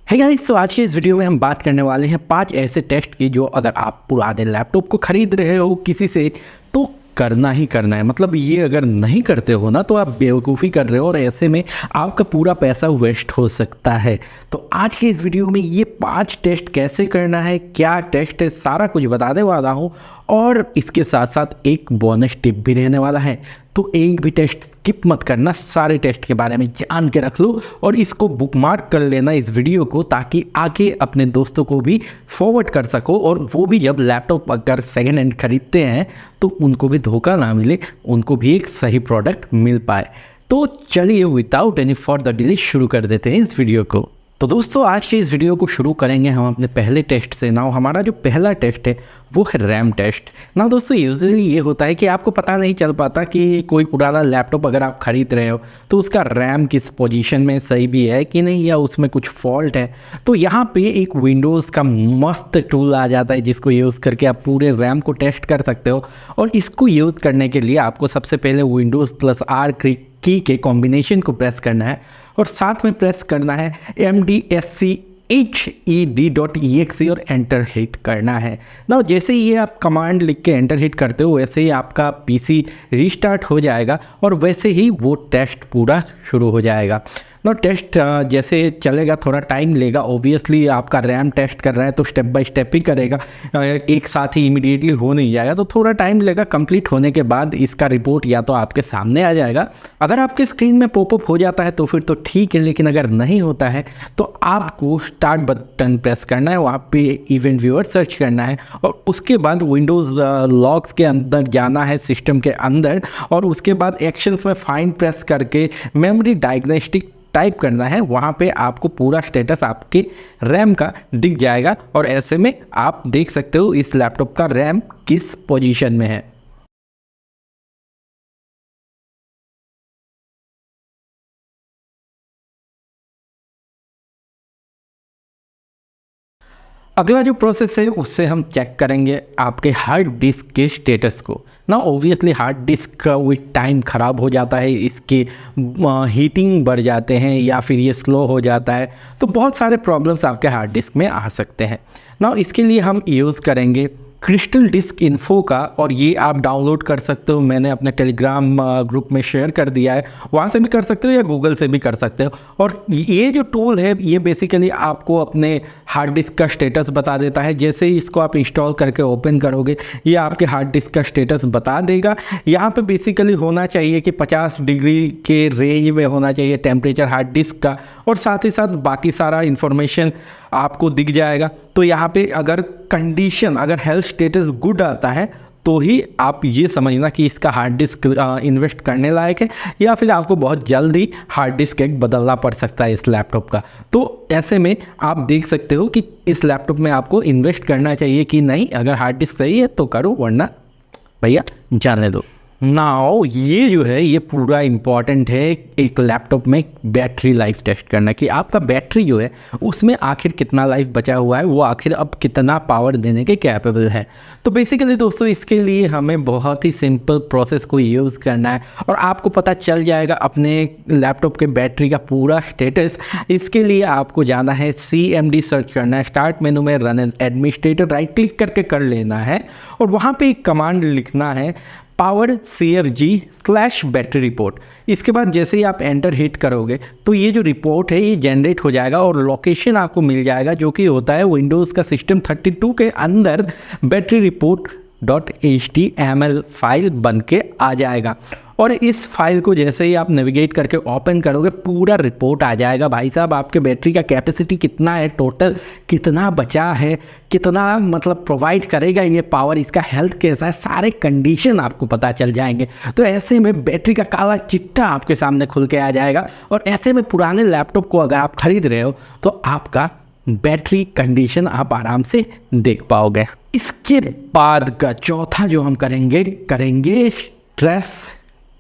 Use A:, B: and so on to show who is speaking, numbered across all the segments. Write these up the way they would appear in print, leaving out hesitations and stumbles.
A: है गाइस, तो आज के इस वीडियो में हम बात करने वाले हैं 5 ऐसे टेस्ट की जो अगर आप पुराने लैपटॉप को खरीद रहे हो किसी से तो करना ही करना है। मतलब ये अगर नहीं करते हो ना तो आप बेवकूफ़ी कर रहे हो और ऐसे में आपका पूरा पैसा वेस्ट हो सकता है। तो आज के इस वीडियो में ये 5 टेस्ट कैसे करना है, क्या टेस्ट है, सारा कुछ बताने वाला हूँ और इसके साथ साथ एक बोनस टिप भी रहने वाला है। तो एक भी टेस्ट स्किप मत करना, सारे टेस्ट के बारे में जान के रख लो और इसको बुकमार्क कर लेना इस वीडियो को, ताकि आगे अपने दोस्तों को भी फॉरवर्ड कर सको और वो भी जब लैपटॉप अगर सेकेंड हैंड खरीदते हैं तो उनको भी धोखा ना मिले, उनको भी एक सही प्रोडक्ट मिल पाए। तो चलिए विदाउट एनी फर्दर डिले शुरू कर देते हैं इस वीडियो को। तो दोस्तों आज के इस वीडियो को शुरू करेंगे हम अपने पहले टेस्ट से। ना हमारा जो पहला टेस्ट है वो है रैम टेस्ट। ना दोस्तों यूजुअली ये होता है कि आपको पता नहीं चल पाता कि कोई पुराना लैपटॉप अगर आप ख़रीद रहे हो तो उसका रैम किस पोजीशन में सही भी है कि नहीं, या उसमें कुछ फॉल्ट है। तो यहाँ पे एक विंडोज़ का मस्त टूल आ जाता है जिसको यूज़ करके आप पूरे रैम को टेस्ट कर सकते हो। और इसको यूज़ करने के लिए आपको सबसे पहले Windows+R की के कॉम्बिनेशन को प्रेस करना है और साथ में प्रेस करना है mdsched.exe और एंटर हिट करना है ना। जैसे ही ये आप कमांड लिख के एंटर हिट करते हो वैसे ही आपका पीसी रीस्टार्ट हो जाएगा और वैसे ही वो टेस्ट पूरा शुरू हो जाएगा ना। टेस्ट जैसे चलेगा थोड़ा टाइम लेगा, ओबियसली आपका रैम टेस्ट कर रहा है तो स्टेप बाय स्टेप ही करेगा, एक साथ ही इमीडिएटली हो नहीं जाएगा, तो थोड़ा टाइम लेगा। कंप्लीट होने के बाद इसका रिपोर्ट या तो आपके सामने आ जाएगा। अगर आपके स्क्रीन में पॉपअप हो जाता है तो फिर तो ठीक है, लेकिन अगर नहीं होता है तो आपको स्टार्ट बटन प्रेस करना है, वहाँ पे इवेंट व्यूअर सर्च करना है और उसके बाद विंडोज़ लॉग्स के अंदर जाना है सिस्टम के अंदर, और उसके बाद एक्शंस में फाइंड प्रेस करके मेमोरी डायग्नोस्टिक टाइप करना है। वहाँ पे आपको पूरा स्टेटस आपके रैम का दिख जाएगा और ऐसे में आप देख सकते हो इस लैपटॉप का रैम किस पोजीशन में है। अगला जो प्रोसेस है उससे हम चेक करेंगे आपके हार्ड डिस्क के स्टेटस को ना। Obviously hard disk with time ख़राब हो जाता है, इसके हीटिंग बढ़ जाते हैं या फिर ये स्लो हो जाता है, तो बहुत सारे प्रॉब्लम्स आपके हार्ड डिस्क में आ सकते हैं ना। इसके लिए हम यूज़ करेंगे क्रिस्टल डिस्क इन्फो का, और ये आप डाउनलोड कर सकते हो, मैंने अपने टेलीग्राम ग्रुप में शेयर कर दिया है, वहाँ से भी कर सकते हो या गूगल से भी कर सकते हो। और ये जो टूल है ये बेसिकली आपको अपने हार्ड डिस्क का स्टेटस बता देता है। जैसे ही इसको आप इंस्टॉल करके ओपन करोगे ये आपके हार्ड डिस्क का स्टेटस बता देगा। यहाँ पे बेसिकली होना चाहिए कि 50 डिग्री के रेंज में होना चाहिए टेम्परेचर हार्ड डिस्क का, और साथ ही साथ बाकी सारा इन्फॉर्मेशन आपको दिख जाएगा। तो यहाँ पे अगर कंडीशन, अगर हेल्थ स्टेटस गुड आता है तो ही आप ये समझना कि इसका हार्ड डिस्क इन्वेस्ट करने लायक है, या फिर आपको बहुत जल्दी हार्ड डिस्क एक बदलना पड़ सकता है इस लैपटॉप का। तो ऐसे में आप देख सकते हो कि इस लैपटॉप में आपको इन्वेस्ट करना चाहिए कि नहीं। अगर हार्ड डिस्क सही है तो करो, वरना भैया जाने दो। नाउ ये जो है ये पूरा इम्पॉर्टेंट है एक लैपटॉप में बैटरी लाइफ टेस्ट करना, कि आपका बैटरी जो है उसमें आखिर कितना लाइफ बचा हुआ है, वो आखिर अब कितना पावर देने के कैपेबल है। तो बेसिकली दोस्तों इसके लिए हमें बहुत ही सिंपल प्रोसेस को यूज़ करना है और आपको पता चल जाएगा अपने लैपटॉप के बैटरी का पूरा स्टेटस। इसके लिए आपको जाना है CMD सर्च करना है, स्टार्ट मेनू में run as administrator right click करके कर लेना है और वहाँ पर एक कमांड लिखना है powercfg/battery रिपोर्ट। इसके बाद जैसे ही आप एंटर हिट करोगे तो ये जो रिपोर्ट है ये जनरेट हो जाएगा और लोकेशन आपको मिल जाएगा, जो कि होता है विंडोज़ का सिस्टम 32 के अंदर बैटरी रिपोर्ट .html फाइल बन के आ जाएगा। और इस फाइल को जैसे ही आप नेविगेट करके ओपन करोगे पूरा रिपोर्ट आ जाएगा। भाई साहब आपके बैटरी का कैपेसिटी कितना है, टोटल कितना बचा है, कितना मतलब प्रोवाइड करेगा ये पावर, इसका हेल्थ कैसा है, सारे कंडीशन आपको पता चल जाएंगे। तो ऐसे में बैटरी का काला चिट्टा आपके सामने खुल के आ जाएगा। और ऐसे में पुराने लैपटॉप को अगर आप खरीद रहे हो तो आपका बैटरी कंडीशन आप आराम से देख पाओगे। इसके बाद का चौथा जो हम करेंगे stress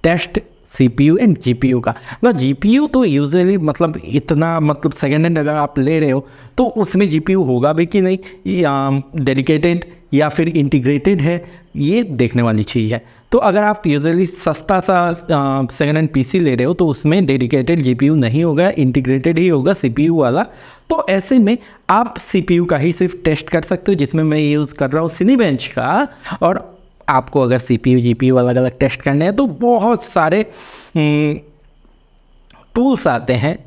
A: test CPU and GPU का। मतलब GPU तो यूजुअली मतलब इतना मतलब सेकेंड हैंड अगर आप ले रहे हो तो उसमें GPU होगा भी कि नहीं, डेडिकेटेड या फिर इंटीग्रेटेड है, ये देखने वाली चीज़ है। तो अगर आप यूजुअली सस्ता सा सेकेंड हैंड पीसी ले रहे हो तो उसमें डेडिकेटेड जीपीयू नहीं होगा, इंटीग्रेटेड ही होगा सीपीयू वाला। तो ऐसे में आप सीपीयू का ही सिर्फ टेस्ट कर सकते हो, जिसमें मैं यूज़ कर रहा हूँ सिनीबेंच का। और आपको अगर सीपीयू जीपीयू अलग अलग टेस्ट करने हैं तो बहुत सारे टूल्स आते हैं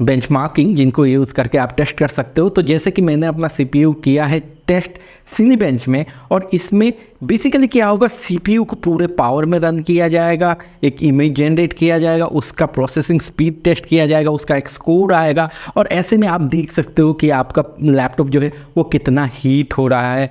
A: बेंचमार्किंग, जिनको यूज़ करके आप टेस्ट कर सकते हो। तो जैसे कि मैंने अपना सीपीयू किया है टेस्ट सिनीबेंच में, और इसमें बेसिकली क्या होगा, सीपीयू को पूरे पावर में रन किया जाएगा, एक इमेज जनरेट किया जाएगा, उसका प्रोसेसिंग स्पीड टेस्ट किया जाएगा, उसका एक स्कोर आएगा, और ऐसे में आप देख सकते हो कि आपका लैपटॉप जो है वो कितना हीट हो रहा है,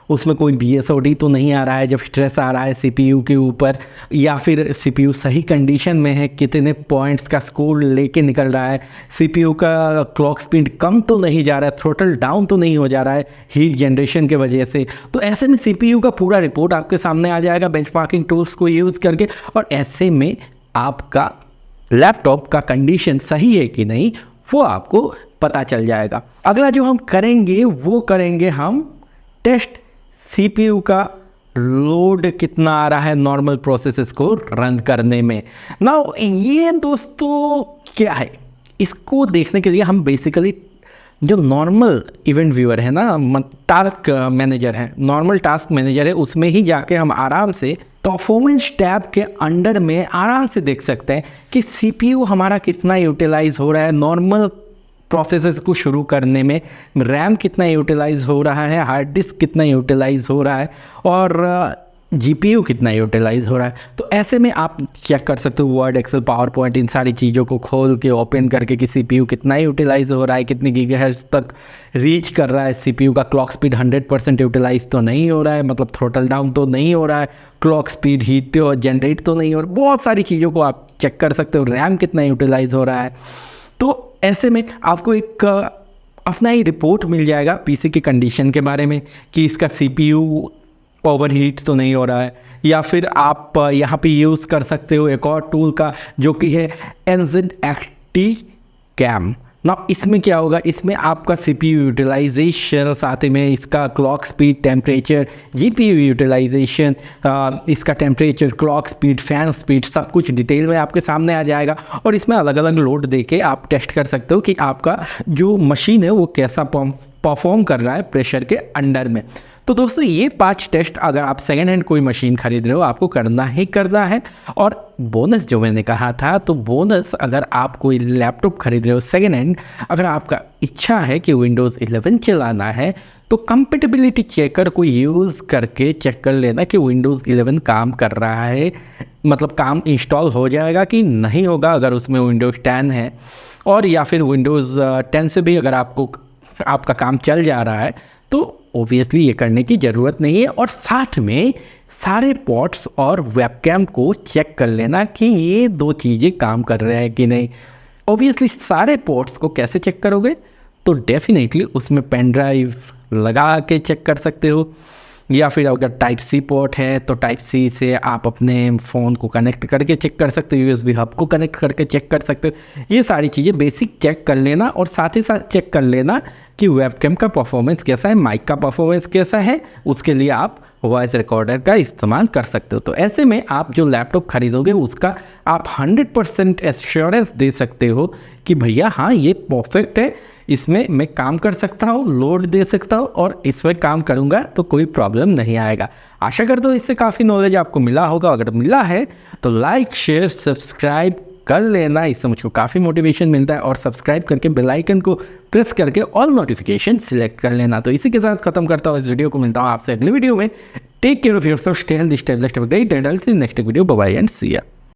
A: उसमें कोई BSOD तो नहीं आ रहा है जब स्ट्रेस आ रहा है सीपीयू के ऊपर, या फिर सीपीयू सही कंडीशन में है, कितने पॉइंट्स का स्कोर लेके निकल रहा है, सीपीयू का क्लॉक स्पीड कम तो नहीं जा रहा है, थ्रोटल डाउन तो नहीं हो जा रहा है हीट जनरेशन के वजह से। तो ऐसे में सीपीयू का पूरा रिपोर्ट आपके सामने आ जाएगा बेंचमार्किंग टूल्स को यूज़ करके, और ऐसे में आपका लैपटॉप का कंडीशन सही है कि नहीं वो आपको पता चल जाएगा। अगला जो हम करेंगे वो करेंगे हम टेस्ट सीपीयू का लोड कितना आ रहा है नॉर्मल प्रोसेसेस को रन करने में। नाउ ये दोस्तों क्या है, इसको देखने के लिए हम बेसिकली जो नॉर्मल इवेंट व्यूअर है ना, टास्क मैनेजर है, नॉर्मल टास्क मैनेजर है, उसमें ही जाके हम आराम से परफॉर्मेंस टैब के अंडर में आराम से देख सकते हैं कि सीपीयू हमारा कितना यूटिलाइज हो रहा है नॉर्मल प्रोसेसेस को शुरू करने में, रैम कितना यूटिलाइज हो रहा है, हार्ड डिस्क कितना यूटिलाइज हो रहा है, और जीपीयू कितना यूटिलाइज हो रहा है। तो ऐसे में आप चेक कर सकते हो वर्ड, एक्सेल, पावर पॉइंट, इन सारी चीज़ों को खोल के ओपन करके कि सीपीयू कितना यूटिलाइज हो रहा है, कितनी गीगाहर्ट्ज़ तक रीच कर रहा है, सीपीयू का क्लॉक स्पीड 100% यूटिलाइज तो नहीं हो रहा है, मतलब थ्रोटल डाउन तो नहीं हो रहा है, क्लॉक स्पीड हीट जनरेट तो नहीं हो रहा, बहुत सारी चीज़ों को आप चेक कर सकते हो, रैम कितना यूटिलाइज हो रहा है। तो ऐसे में आपको एक अपना ही रिपोर्ट मिल जाएगा पीसी की कंडीशन के बारे में कि इसका सीपीयू ओवरहीट तो नहीं हो रहा है। या फिर आप यहाँ पे यूज़ कर सकते हो एक और टूल का जो कि है NZXT कैम। ना इसमें क्या होगा, इसमें आपका सीपीयू यूटिलाइजेशन, साथ में इसका clock speed, temperature, GPU utilization, इसका temperature, clock speed, fan speed, सब कुछ डिटेल में आपके सामने आ जाएगा। और इसमें अलग अलग लोड देके आप टेस्ट कर सकते हो कि आपका जो मशीन है वो कैसा परफॉर्म कर रहा है प्रेशर के अंडर में। तो दोस्तों ये 5 टेस्ट अगर आप सेकेंड हैंड कोई मशीन खरीद रहे हो आपको करना ही करना है। और बोनस जो मैंने कहा था, तो बोनस अगर आप कोई लैपटॉप खरीद रहे हो सेकेंड हैंड, अगर आपका इच्छा है कि विंडोज़ 11 चलाना है तो कंपेटेबिलिटी चेकर को यूज़ करके चेक कर लेना कि विंडोज़ 11 काम कर रहा है, मतलब काम इंस्टॉल हो जाएगा कि नहीं होगा अगर उसमें विंडोज़ 10 है, और या फिर विंडोज़ 10 से भी अगर आपका काम चल जा रहा है तो ओबियसली ये करने की ज़रूरत नहीं है। और साथ में सारे पोर्ट्स और वेबकैम को चेक कर लेना कि ये 2 चीज़ें काम कर रहे हैं कि नहीं। ओबियसली सारे पोर्ट्स को कैसे चेक करोगे, तो डेफिनेटली उसमें पेन ड्राइव लगा के चेक कर सकते हो, या फिर अगर टाइप सी पोर्ट है तो टाइप सी से आप अपने फ़ोन को कनेक्ट करके चेक कर सकते हो, USB हब को कनेक्ट करके चेक कर सकते हो। ये सारी चीज़ें बेसिक चेक कर लेना, और साथ ही साथ चेक कर लेना कि वेबकैम का परफॉर्मेंस कैसा है, माइक का परफॉर्मेंस कैसा है, उसके लिए आप वॉइस रिकॉर्डर का इस्तेमाल कर सकते हो। तो ऐसे में आप जो लैपटॉप खरीदोगे उसका आप 100% एश्योरेंस दे सकते हो कि भैया हाँ ये परफेक्ट है, इसमें मैं काम कर सकता हूँ, लोड दे सकता हूँ, और इसमें काम करूँगा तो कोई प्रॉब्लम नहीं आएगा। आशा करता हूँ इससे काफ़ी नॉलेज आपको मिला होगा। अगर मिला है तो लाइक, शेयर, सब्सक्राइब कर लेना, इससे मुझको काफ़ी मोटिवेशन मिलता है। और सब्सक्राइब करके बेल आइकन को प्रेस करके ऑल नोटिफिकेशन सिलेक्ट कर लेना। तो इसी के साथ खत्म करता हूँ इस वीडियो को। मिलता हूँ आपसे अगले वीडियो में। Take care of yourself, stay healthy, stay blessed, have a great day, next video, bye bye and see या।